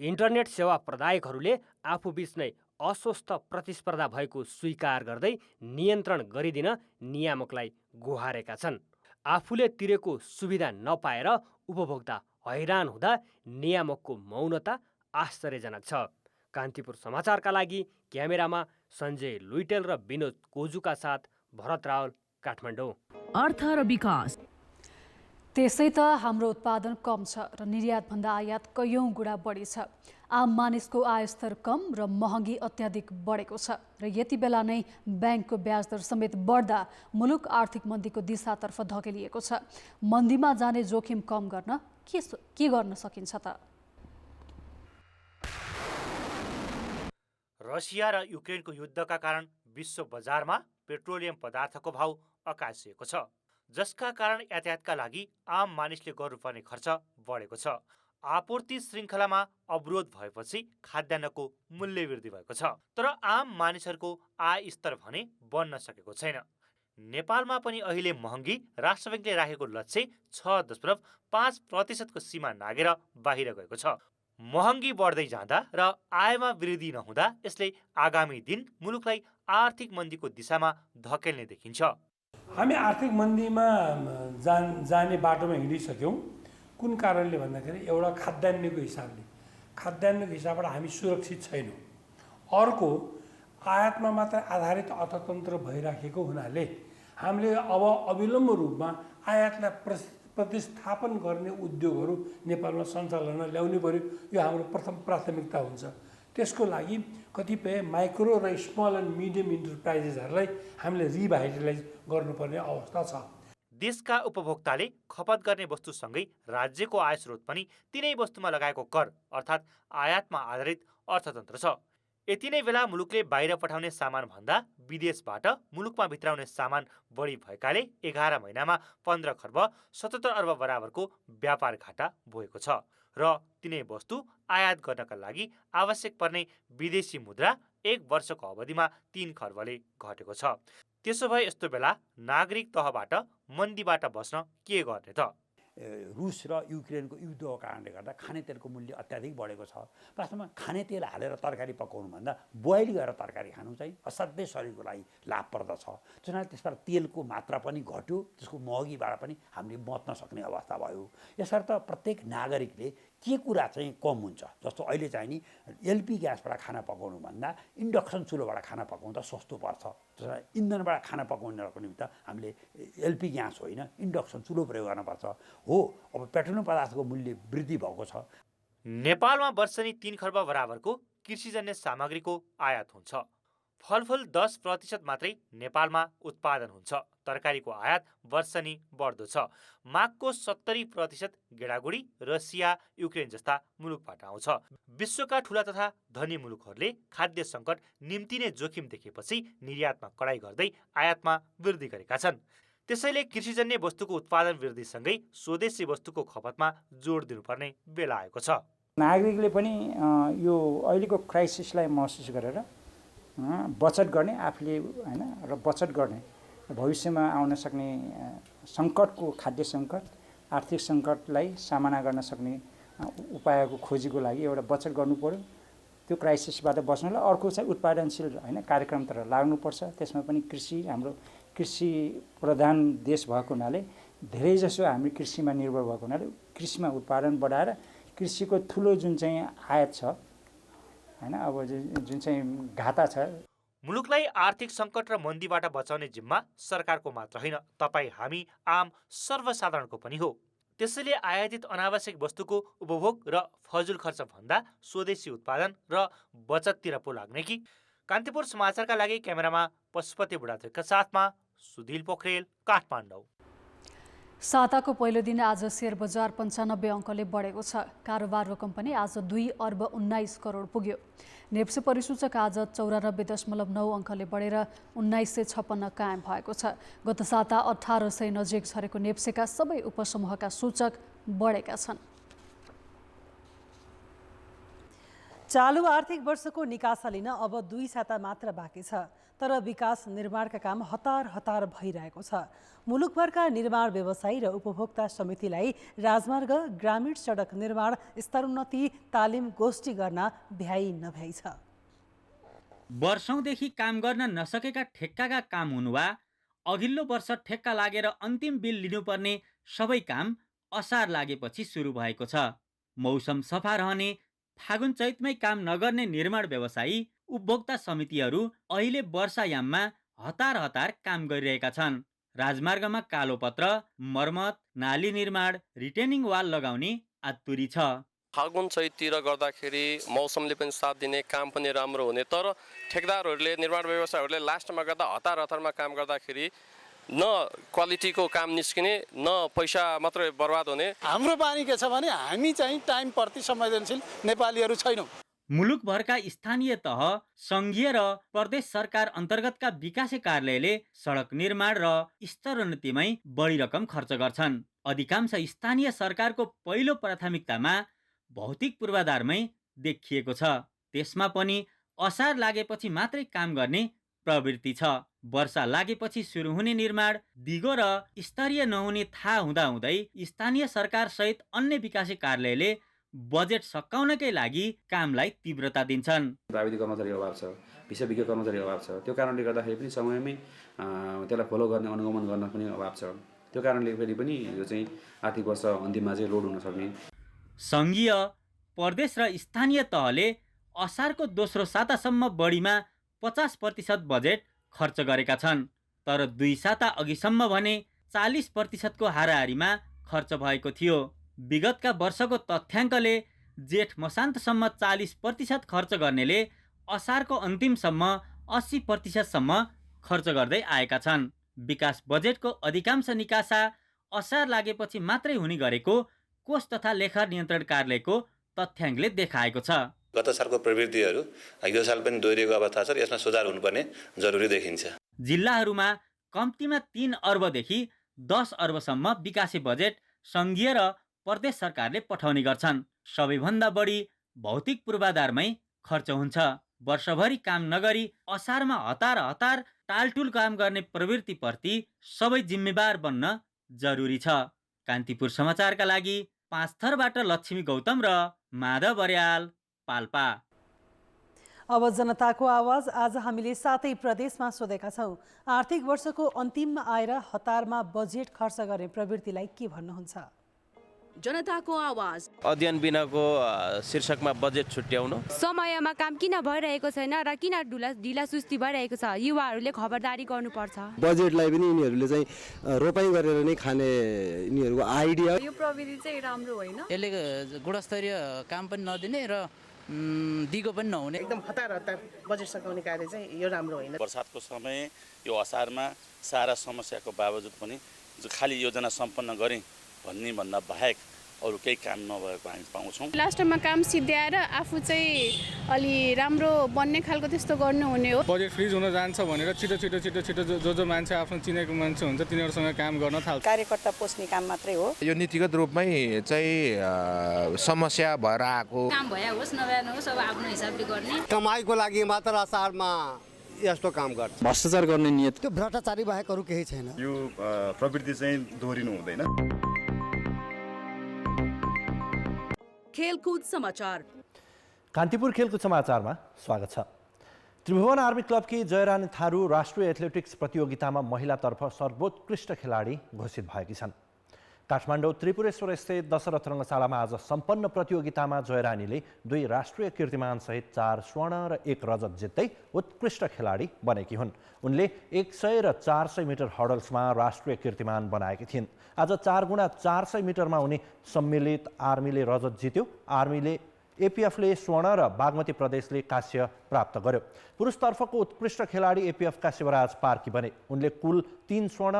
इन्टरनेट सेवा प्रदायकहरूले आफूबीच नै अस्वस्थ प्रतिस्पर्धा भएको स्वीकार गर्दै नियन्त्रण गरिदिन नियामकलाई गुहारेका छन्। आफूले तिरेको सुविधा नपाएर उपभोक्ता हैरान हुँदा नियामकको मौनता आश्चर्यजनक छ। कान्तिपुर समाचारका लागि क्यामेरामा सञ्जय लुइटेल र विनोद कोजुका साथ भरत रावल, काठमाडौँ। अर्थ र विकास। त्यसै त हाम्रो उत्पादन कम छ र निर्यातभन्दा आयात कैयौँ गुणा बढी छ। आम मानिसको आय स्तर कम र महँगी अत्याधिक बढेको छ र यति बेला नै ब्याङ्कको ब्याज दर समेत बढ्दा मुलुक आर्थिक मन्दीको दिशातर्फ धकेलिएको छ। मन्दीमा जाने जोखिम कम गर्न के गर्न सकिन्छ त? रसिया र युक्रेनको युद्धका कारण विश्व बजारमा पेट्रोलियम पदार्थको भाउ अकासिएको छ, जसका कारण यातायातका लागि आम मानिसले गर्नुपर्ने खर्च बढेको छ। आपूर्ति श्रृङ्खलामा अवरोध भएपछि खाद्यान्नको मूल्य वृद्धि भएको छ, तर आम मानिसहरूको आय स्तर भने बढ्न सकेको छैन। नेपालमा पनि अहिले महँगी राष्ट्र ब्याङ्कले राखेको लक्ष्य 6.5% को सीमा नागेर बाहिर गएको छ। महँगी बढ्दै जाँदा र आयमा वृद्धि नहुँदा यसले आगामी दिन मुलुकलाई आर्थिक मन्दीको दिशामा धकेल्ने देखिन्छ। हामी आर्थिक मन्दीमा जाने बाटोमा हिँडिसक्यौँ। कुन कारणले भन्दाखेरि एउटा खाद्यान्नको हिसाबबाट हामी सुरक्षित छैनौँ। अर्को आयातमा मात्र आधारित अर्थतन्त्र भइराखेको हुनाले हामीले अब अविलम्ब रूपमा आयातलाई प्रतिस्थापन गर्ने उद्योगहरू नेपालमा सञ्चालनमा ल्याउनु पर्यो। यो हाम्रो प्रथम प्राथमिकता हुन्छ। त्यसको लागि कतिपय माइक्रो र स्मल एन्ड मिडियम इन्टरप्राइजेसहरूलाई हामीले रिभाइटलाइज गर्नुपर्ने अवस्था छ। देशका उपभोक्ताले खपत गर्ने वस्तुसँगै राज्यको आय स्रोत पनि तिनै वस्तुमा लगाएको कर अर्थात् आयातमा आधारित अर्थतन्त्र छ। यति नै बेला मुलुकले बाहिर पठाउने सामान भन्दा विदेशबाट मुलुकमा भित्राउने सामान बढी भएकाले 11 महिनामा 15 खर्ब 77 अर्ब बराबरको व्यापार घाटा भएको छ र तिनै वस्तु आयात गर्नका लागि आवश्यक पर्ने विदेशी मुद्रा 1 वर्षको अवधिमा 3 खर्बले घटेको छ। त्यसो भए यस्तो बेला नागरिक तहबाट मन्दीबाट बस्न के गर्ने त? रुस र युक्रेनको युद्धको कारणले गर्दा खानेतेलको मूल्य अत्याधिक बढेको छ। वास्तवमा खानेतेल हालेर तरकारी पकाउनुभन्दा बोइल गरेर तरकारी खानु चाहिँ असाध्यै शरीरको लागि लाभप्रद छ। त्यसैले त्यसबाट तेलको मात्रा पनि घट्यो, त्यसको महँगीबाट पनि हामीले बच्न सक्ने अवस्था भयो। यसर्थ प्रत्येक नागरिकले के कुरा चाहिँ कम हुन्छ, जस्तो अहिले चाहिँ नि एलपी ग्यासबाट खाना पकाउनुभन्दा इन्डक्सन चुलोबाट खाना पकाउँदा सस्तो पर्छ। त्यसैले इन्धनबाट खाना पकाउनको निमित्त हामीले एलपी ग्यास होइन इन्डक्सन चुलो प्रयोग गर्नुपर्छ। हो, अब पेट्रोलियम पदार्थको मूल्य वृद्धि भएको छ। नेपालमा वर्षनी 3 खर्ब बराबरको कृषिजन्य सामग्रीको आयात हुन्छ। फलफुल 10% मात्रै नेपालमा उत्पादन हुन्छ। तरकारीको आयात वर्षनी बढ्दो छ। मागको 70% गेडागुडी, रसिया, युक्रेन जस्ता मुलुकबाट आउँछ। विश्वका ठूला तथा धनी मुलुकहरूले खाद्य सङ्कट निम्तिने जोखिम देखेपछि निर्यातमा कडाई गर्दै आयातमा वृद्धि गरेका छन्। त्यसैले कृषिजन्य वस्तुको उत्पादन वृद्धिसँगै स्वदेशी वस्तुको खपतमा जोड दिनुपर्ने बेला आएको छ। नागरिकले पनि यो अहिलेको क्राइसिसलाई महसुस गरेर बचत गर्ने आफूले हैन र बचत गर्ने भविष्यमा आउन सक्ने सङ्कटको खाद्य सङ्कट, आर्थिक सङ्कटलाई सामना गर्न सक्ने उपायको खोजीको लागि एउटा बचत गर्नु पर्यो। त्यो क्राइसिसबाट बच्नलाई अर्को चाहिँ उत्पादनशील हैन कार्यक्रमतिर लाग्नुपर्छ। त्यसमा पनि कृषि, हाम्रो कृषि प्रधान देश भएको हुनाले धेरैजसो हामी कृषिमा निर्भर भएको हुनाले कृषिमा उत्पादन बढाएर कृषिको ठुलो जुन चाहिँ आयात छ हैन, अब जुन चाहिँ घाटा छ, मुलुकलाई आर्थिक सङ्कट र मन्दीबाट बचाउने जिम्मा सरकारको मात्र होइन, तपाईँ हामी आम सर्वसाधारणको पनि हो। त्यसैले आयातित अनावश्यक वस्तुको उपभोग र फजुल खर्च भन्दा स्वदेशी उत्पादन र बचततिर पो लाग्ने कि? कान्तिपुर समाचारका लागि क्यामेरामा पशुपति बुढाथोकीका साथमा सुधिल पोखरेल, काठमाडौँ। साताको पहिलो दिन आज शेयर बजार 95 अङ्कले बढेको छ। कारोबार रकम पनि आज 2 अर्ब 19 करोड पुग्यो। नेप्से परिसूचक आज 94.9 अङ्कले बढेर 1956 कायम भएको छ। गत साता 1800 नजिक झरेको नेप्सेका सबै उपसमूहका सूचक बढेका छन्। चालु आर्थिक वर्षको निकासा लिन अब 2 साता मात्र बाँकी छ, तर विकास निर्माणका काम हतार भइरहेको छ। मुलुकभरका निर्माण व्यवसायी र उपभोक्ता समितिलाई राजमार्ग, ग्रामीण सडक निर्माण, स्तरोन्नति तालिम गोष्ठी गर्न भ्याइ नभ्याइ छ। वर्षौंदेखि काम गर्न नसकेका ठेक्काका काम हुनु वा अघिल्लो वर्ष ठेक्का लागेर अन्तिम बिल लिनुपर्ने सबै काम असार लागेपछि सुरु भएको छ। मौसम सफा रहने फागुन चैतमै काम नगर्ने निर्माण व्यवसायी, उपभोक्ता समितिहरू अहिले वर्षायाममा हतार काम गरिरहेका छन्। राजमार्गमा कालोपत्र, मर्मत, नाली निर्माण, रिटेनिङ वाल लगाउने आतुरी छ। फागुन चैततिर गर्दाखेरि मौसमले पनि साथ दिने, काम पनि राम्रो हुने, तर ठेकदारहरूले, निर्माण व्यवसायहरूले लास्टमा गर्दा हतारमा काम गर्दाखेरि न क्वालिटीको काम निस्किने, न पैसा मात्रै बर्बाद हुने। हाम्रो बानी के छ भने हामी चाहिँ टाइम प्रति संवेदनशील नेपालीहरू छैनौँ। मुलुकभरका स्थानीय तह, सङ्घीय र प्रदेश सरकार अन्तर्गतका विकासे कार्यालयले सडक निर्माण र स्तरोन्नतिमै बढी रकम खर्च गर्छन्। अधिकांश स्थानीय सरकारको पहिलो प्राथमिकतामा भौतिक पूर्वाधारमै देखिएको छ। त्यसमा पनि असार लागेपछि मात्रै काम गर्ने प्रवृत्ति छ। वर्षा लागेपछि सुरु हुने निर्माण दिगो र स्तरीय नहुने थाहा हुँदाहुँदै स्थानीय सरकार सहित अन्य विकासे कार्यालयले बजेट सकाउनकै लागि कामलाई तीव्रता दिन्छन्। प्राविधिक कर्मचारी अभाव छ, विषय विज्ञ कर्मचारी अभाव छ। त्यो कारणले गर्दाखेरि पनि समयमै त्यसलाई फलो गर्ने, अनुगमन गर्न पनि अभाव छ। त्यो कारणले फेरि पनि यो चाहिँ आर्थिक वर्ष अन्तिममा चाहिँ लोड हुन सक्ने। सङ्घीय, प्रदेश र स्थानीय तहले असारको दोस्रो सातासम्म बढीमा 50% बजेट खर्च गरेका छन्, तर 2 साता अघिसम्म भने 40%को हाराहारीमा खर्च भएको थियो। विगतका वर्षको तथ्याङ्कले जेठ मसान्तसम्म 40% खर्च गर्नेले असारको अन्तिमसम्म 80%सम्म खर्च गर्दै आएका छन्। विकास बजेटको अधिकांश निकासा असार लागेपछि मात्रै हुने गरेको कोष तथा लेखा नियन्त्रण कार्यालयको तथ्याङ्कले देखाएको छ। गत सालको प्रवृत्तिहरू यो साल पनि दोहोरिएको अवस्था छ, यसमा सुधार हुनुपर्ने जरुरी देखिन्छ। जिल्लाहरूमा कम्तीमा 3 अर्बदेखि 10 अर्बसम्म विकासे बजेट सङ्घीय र प्रदेश सरकारले पठाउने गर्छन्। सबैभन्दा बढी भौतिक पूर्वाधारमै खर्च हुन्छ। वर्षभरि काम नगरी असारमा हतार टालटुल काम गर्ने प्रवृत्तिप्रति सबै जिम्मेवार बन्न जरुरी छ। कान्तिपुर समाचारका लागि पाँचथरबाट लक्ष्मी गौतम र माधव बर्याल, पाल्पा। अब जनताको आवाज। आज हामीले 7 प्रदेशमा सोधेका छौँ। आर्थिक वर्षको अन्तिममा आएर हतारमा बजेट खर्च गर्ने प्रवृत्तिलाई के भन्नुहुन्छ? जनताको आवाज। अध्ययन बिनाको शीर्षकमा बजेट छुट्याउनु, समयमा काम किन भइरहेको छैन र किन ढिला सुस्ती भइरहेको छ, युवाहरूले खबरदारी गर्नुपर्छ। बजेटलाई पनि यिनीहरूले चाहिँ रोपाइँ गरेर नै खाने यिनीहरूको आइडिया। यो प्रविधि चाहिँ राम्रो होइन, यसले गुणस्तरीय काम पनि नदिने र दिगो पनि नहुने। एकदम हतार बजेट सकाउने कार्य चाहिँ यो राम्रो होइन। बर्सातको समय यो असारमा सारा समस्याको बावजुद पनि खालि योजना सम्पन्न गरेँ भन्दा बाहेक अरू केही काम नभएको हामी पाउँछौँ। लास्टमा काम सिद्ध्याएर आफू चाहिँ अलि राम्रो बन्ने खालको त्यस्तो गर्नुहुने हो। बजेट फ्रिज हुन जान्छ भनेर छिटो जो मान्छे आफ्नो चिनेको मान्छे हुन्छ तिनीहरूसँग काम गर्न थाल्छ। कार्यकर्ता पोस्ने काम मात्रै हो। यो नीतिगत रूपमै चाहिँ समस्या भएर आएको काम भए होस् नभए नहोस् अब आफ्नो हिसाबले गर्ने। कमाइको लागि मात्र असारमा यस्तो काम गर्छ। भ्रष्टाचार गर्ने नियत, त्यो भ्रष्टाचारी बाहेक अरू केही छैन। यो प्रवृत्ति चाहिँ दोहोरिनु हुँदैन। खेलकुद समाचार। कान्तिपुर खेलकुद समाचारमा स्वागत छ। त्रिभुवन आर्मी क्लबकी जयरानी थारू राष्ट्रिय एथलेटिक्स प्रतियोगितामा महिलातर्फ सर्वोत्कृष्ट खेलाडी घोषित भएकी छन्। काठमाडौँ त्रिपुरेश्वर स्थित दशरथ रङ्गशालामा आज सम्पन्न प्रतियोगितामा जयरानीले 2 राष्ट्रिय कीर्तिमानसहित 4 स्वर्ण र 1 रजत जित्दै उत्कृष्ट खेलाडी बनेकी हुन्। उनले 100 र 400 मिटर हडल्समा राष्ट्रिय कीर्तिमान बनाएकी थिइन्। आज 4x400 मिटरमा उनी सम्मिलित आर्मीले रजत जित्यो। आर्मीले एपीएफले स्वर्ण र बागमती प्रदेशले कांस्य प्राप्त गर्यो। पुरुषतर्फको उत्कृष्ट खेलाडी एपीएफका शिवराज पार्की बने। उनले कुल 3 स्वर्ण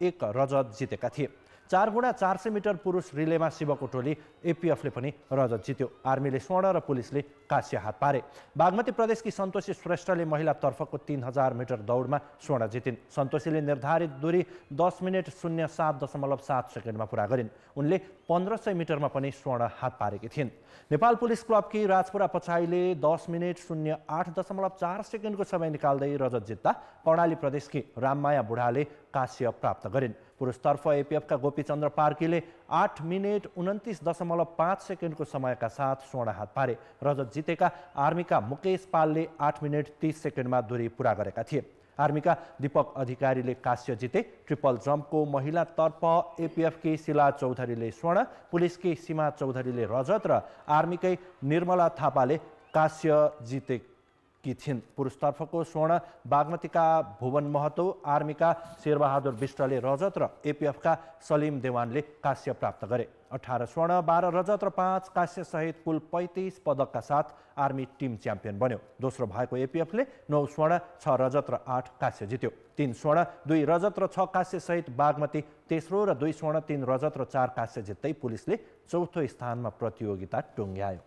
1 रजत जितेका थिए। 4x400 मिटर पुरुष रिलेमा शिवको टोली एपीएफले पनि रजत जित्यो। आर्मीले स्वर्ण र पुलिसले कांस्य हात पारे। बागमती प्रदेशकी सन्तोषी श्रेष्ठले महिलातर्फको 3000 मिटर दौडमा स्वर्ण जितिन्। सन्तोषीले निर्धारित दूरी 10 मिनेट 07.7 सेकेन्डमा पुरा गरिन्। उनले 1500 मिटरमा पनि स्वर्ण हात पारेकी थिइन्। नेपाल पुलिस क्लबकी राजपुरा पछाइले 10 मिनेट 08.4 सेकेन्डको समय निकाल्दै रजत जित्दा कर्णाली प्रदेशकी राममाया बुढाले कांस्य प्राप्त गरिन्। पुरुषतर्फ एपीएफका गोपीचन्द्र पार्कीले 8 मिनेट 29.5 सेकेन्डको समयका साथ स्वर्ण हात पारे। रजत जितेका आर्मीका मुकेश पालले 8 मिनेट 30 सेकेन्डमा दूरी पुरा गरेका थिए। आर्मीका दीपक अधिकारीले कांस्य जिते। ट्रिपल जम्पको महिलातर्फ एपीएफकी शिला चौधरीले स्वर्ण, पुलिसकी सीमा चौधरीले रजत र आर्मीकै निर्मला थापाले कांस्य जितेकी थिइन्। पुरुषतर्फको स्वर्ण बागमतीका भुवन महतो, आर्मीका शेरबहादुर विष्टले रजत र एपीएफका सलिम देवानले कांस्य प्राप्त गरे। 18 स्वर्ण 12 रजत र 5 कांस्य सहित कुल 35 पदकका साथ आर्मी टिम च्याम्पियन बन्यो। दोस्रो भएको एपीएफले 9 स्वर्ण 6 रजत र 8 कांस्य जित्यो। 3 स्वर्ण 2 रजत र 6 कांस्य सहित बागमती तेस्रो र 2 स्वर्ण 3 रजत र 4 कांस्य जित्दै पुलिसले चौथो स्थानमा प्रतियोगिता टुङ्ग्यायो।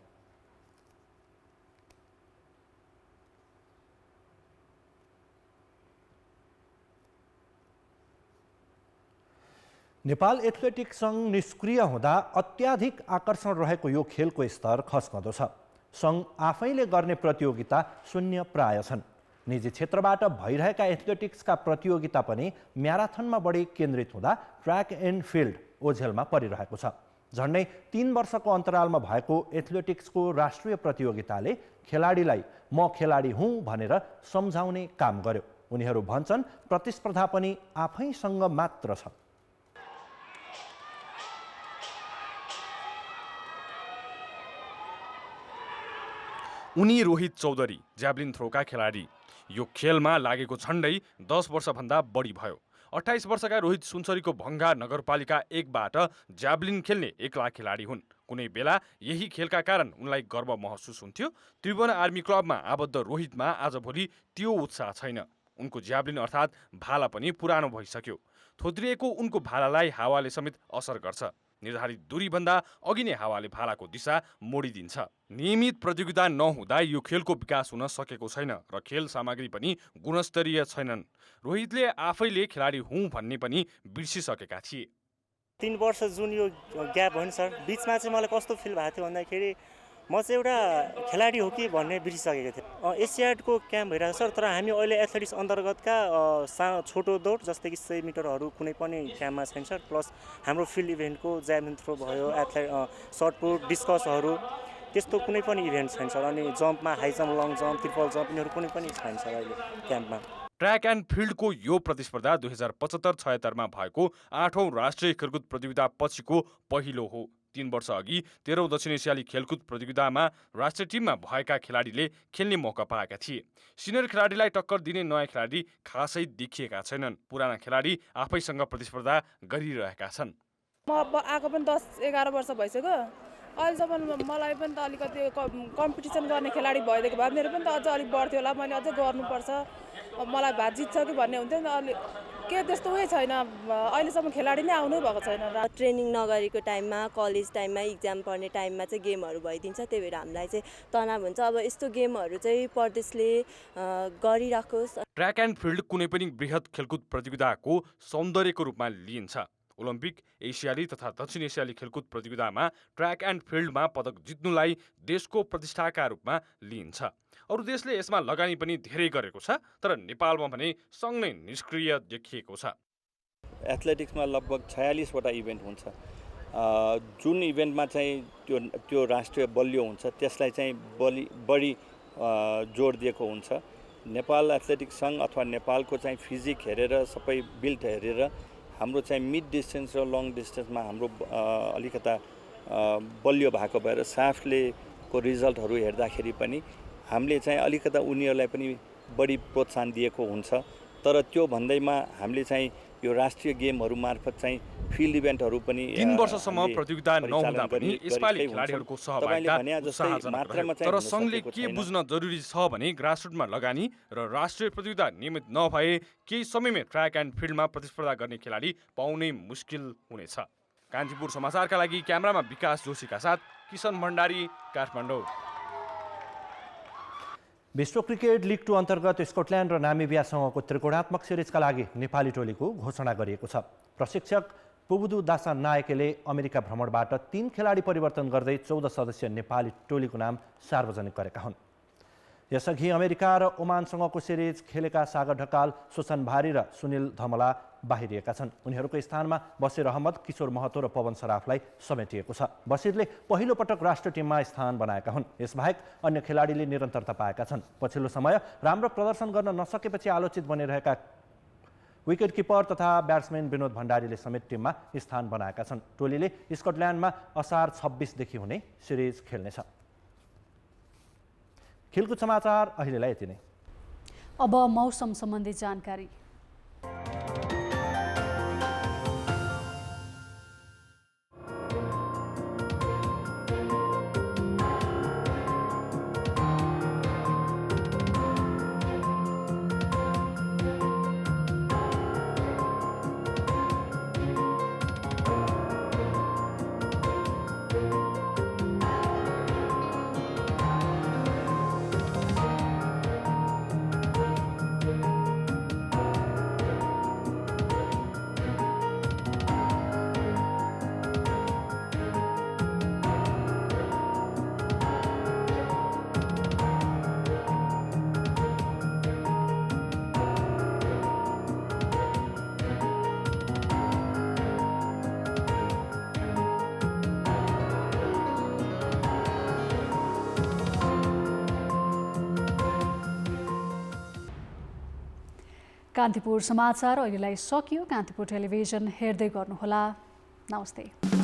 नेपाल एथलेटिक्स सङ्घ निष्क्रिय हुँदा अत्याधिक आकर्षण रहेको यो खेलको स्तर खस्कँदो छ। सङ्घ आफैले गर्ने प्रतियोगिता शून्य प्राय छन्। निजी क्षेत्रबाट भइरहेका एथलेटिक्सका प्रतियोगिता पनि म्याराथनमा बढी केन्द्रित हुँदा ट्र्याक एन्ड फिल्ड ओझेलमा परिरहेको छ। झन्डै 3 वर्षको अन्तरालमा भएको एथलेटिक्सको राष्ट्रिय प्रतियोगिताले खेलाडीलाई म खेलाडी हुँ भनेर सम्झाउने काम गर्यो। उनीहरू भन्छन् प्रतिस्पर्धा पनि आफैसँग मात्र छ। उनी रोहित चौधरी, ज्याभलिन थ्रोका खेलाडी। यो खेलमा लागेको झन्डै 10 वर्षभन्दा बढी भयो। 28 वर्षका रोहित सुनसरीको भङ्गा नगरपालिका 1बाट ज्याभलिन खेल्ने एक्ला खेलाडी हुन्। कुनै बेला यही खेलका कारण उनलाई गर्व महसुस हुन्थ्यो। त्रिभुवन आर्मी क्लबमा आबद्ध रोहितमा आजभोलि त्यो उत्साह छैन। उनको ज्याभलिन अर्थात् भाला पनि पुरानो भइसक्यो। थोत्रिएको उनको भालालाई हावाले समेत असर गर्छ। निर्धारित दूरीभन्दा अघि नै हावाले भालाको दिशा मोडिदिन्छ। नियमित प्रतियोगिता नहुँदा यो खेलको विकास हुन सकेको छैन र खेल सामग्री पनि गुणस्तरीय छैनन्। रोहितले आफैले खेलाडी हुँ भन्ने पनि बिर्सिसकेका थिए। 3 वर्ष जुन यो ग्याप हो नि सर, बिचमा चाहिँ मलाई कस्तो फिल भएको थियो भन्दाखेरि म चाहिँ एउटा खेलाडी हो कि भन्ने बिर्सिसकेको थिएँ। एसियाडको क्याम्प भइरहेको छ सर, तर हामी अहिले एथलेटिक्स अन्तर्गतका छोटो दौड जस्तै कि 100 मिटरहरू कुनै पनि क्याम्पमा छैन सर। प्लस हाम्रो फिल्ड इभेन्टको ज्याभलिन थ्रो भयो, सर्टपुट, डिस्कसहरू त्यस्तो कुनै पनि इभेन्ट छैन सर। अनि जम्पमा high jump, long jump, triple jump यिनीहरू कुनै पनि छैन सर अहिले क्याम्पमा। ट्र्याक एन्ड फिल्डको यो प्रतिस्पर्धा 2075-76 मा भएको 8औं राष्ट्रिय खेलकुद प्रतियोगिता पछिको पहिलो हो। 3 वर्ष अघि 13औं दक्षिण एसियाली खेलकुद प्रतियोगितामा राष्ट्रिय टिममा भएका खेलाडीले खेल्ने मौका पाएका थिए। सिनियर खेलाडीलाई टक्कर दिने नयाँ खेलाडी खासै देखिएका छैनन्। पुराना खेलाडी आफैसँग प्रतिस्पर्धा गरिरहेका छन्। म आएको पनि 10-11 वर्ष भइसक्यो। अहिलेसम्म मलाई पनि त अलिकति कम्पिटिसन गर्ने खेलाडी भइदिएको भए मेरो पनि त अझ अलिक बढ्थ्यो होला। मैले अझै गर्नुपर्छ, मलाई भए जित्छ कि भन्ने हुन्थ्यो नि। अलि के त्यस्तो उयो छैन, अहिलेसम्म खेलाडी नै आउनै भएको छैन। ट्रेनिङ नगरेको टाइममा, कलेज टाइममा, इक्जाम पढ्ने टाइममा चाहिँ गेमहरू भइदिन्छ, त्यही भएर हामीलाई चाहिँ तनाव हुन्छ। अब यस्तो गेमहरू चाहिँ प्रदेशले गरिराखोस्। ट्र्याक एन्ड फिल्ड कुनै पनि बृहत खेलकुद प्रतियोगिताको सौन्दर्यको रूपमा लिइन्छ। ओलम्पिक, एसियाली तथा दक्षिण एसियाली खेलकुद प्रतियोगितामा ट्र्याक एन्ड फिल्डमा पदक जित्नुलाई देशको प्रतिष्ठाका रूपमा लिइन्छ। अरू देशले यसमा लगानी पनि धेरै गरेको छ, तर नेपालमा भने सँगै निष्क्रिय देखिएको छ। एथलेटिक्समा लगभग 46 वटा इभेन्ट हुन्छ। जुन इभेन्टमा चाहिँ त्यो राष्ट्रिय बलियो हुन्छ त्यसलाई चाहिँ बढी जोड दिएको हुन्छ। नेपाल एथलेटिक्स सङ्घ अथवा नेपालको चाहिँ फिजिक हेरेर, सबै बिल्ड हेरेर हाम्रो चाहिँ मिड डिस्टेन्स र लङ डिस्टेन्समा हाम्रो अलिकता बलियो भएको भएर साफले को रिजल्टहरू हेर्दाखेरि पनि हामीले चाहिँ अलिकता उनीहरूलाई पनि बढी प्रोत्साहन दिएको हुन्छ। तर त्यो भन्दैमा हामीले चाहिँ यो राष्ट्रिय गेमहरू मार्फत चाहिँ फिल्ड इभेन्टहरू पनि 3 वर्षसम्म प्रतियोगिता नहुँदा पनि यसपालि खेलाडीहरूको सहभागिता उत्साहजनक रह्यो। तर सङ्घले के बुझ्न जरुरी छ भने ग्रासरुटमा लगानी र राष्ट्रिय प्रतियोगिता नियमित नभए केही समयमै ट्र्याक एन्ड फिल्डमा प्रतिस्पर्धा गर्ने खेलाडी पाउनै मुस्किल हुनेछ। कान्तिपुर समाचारका लागि क्यामेरामा विकास जोशीका साथ किशन भण्डारी, काठमाडौँ। विश्व क्रिकेट लिग 2 अन्तर्गत स्कटल्यान्ड र नामिबियासँगको त्रिकोणात्मक सिरिजका लागि नेपाली टोलीको घोषणा गरिएको छ। प्रशिक्षक पुबुदु दासा नायकेले अमेरिका भ्रमणबाट 3 खेलाडी परिवर्तन गर्दै 14 सदस्यीय नेपाली टोलीको नाम सार्वजनिक गरेका हुन्। यसअघि अमेरिका र ओमानसँगको सिरिज खेलेका सागर ढकाल, सुसन भारी र सुनिल धमला बाहिरिएका छन्। उनीहरूको स्थानमा बसिर अहमद, किशोर महतो र पवन सराफलाई समेटिएको छ। बसिरले पहिलो पटक राष्ट्रिय टिममा स्थान बनाएका हुन्। यसबाहेक अन्य खेलाडीले निरन्तरता पाएका छन्। पछिल्लो समय राम्रो प्रदर्शन गर्न नसकेपछि आलोचित बनिरहेका विकेट किपर तथा ब्याट्सम्यान विनोद भण्डारीले समेत टिममा स्थान बनाएका छन्। टोलीले स्कटल्यान्डमा असार 26 देखि हुने सिरिज खेल्नेछ। खेलकुद समाचार अहिलेलाई यति नै। अब मौसम सम्बन्धी जानकारी। कान्तिपुर समाचार अहिलेलाई सकियो। कान्तिपुर टेलिभिजन हेर्दै गर्नुहोला। नमस्ते।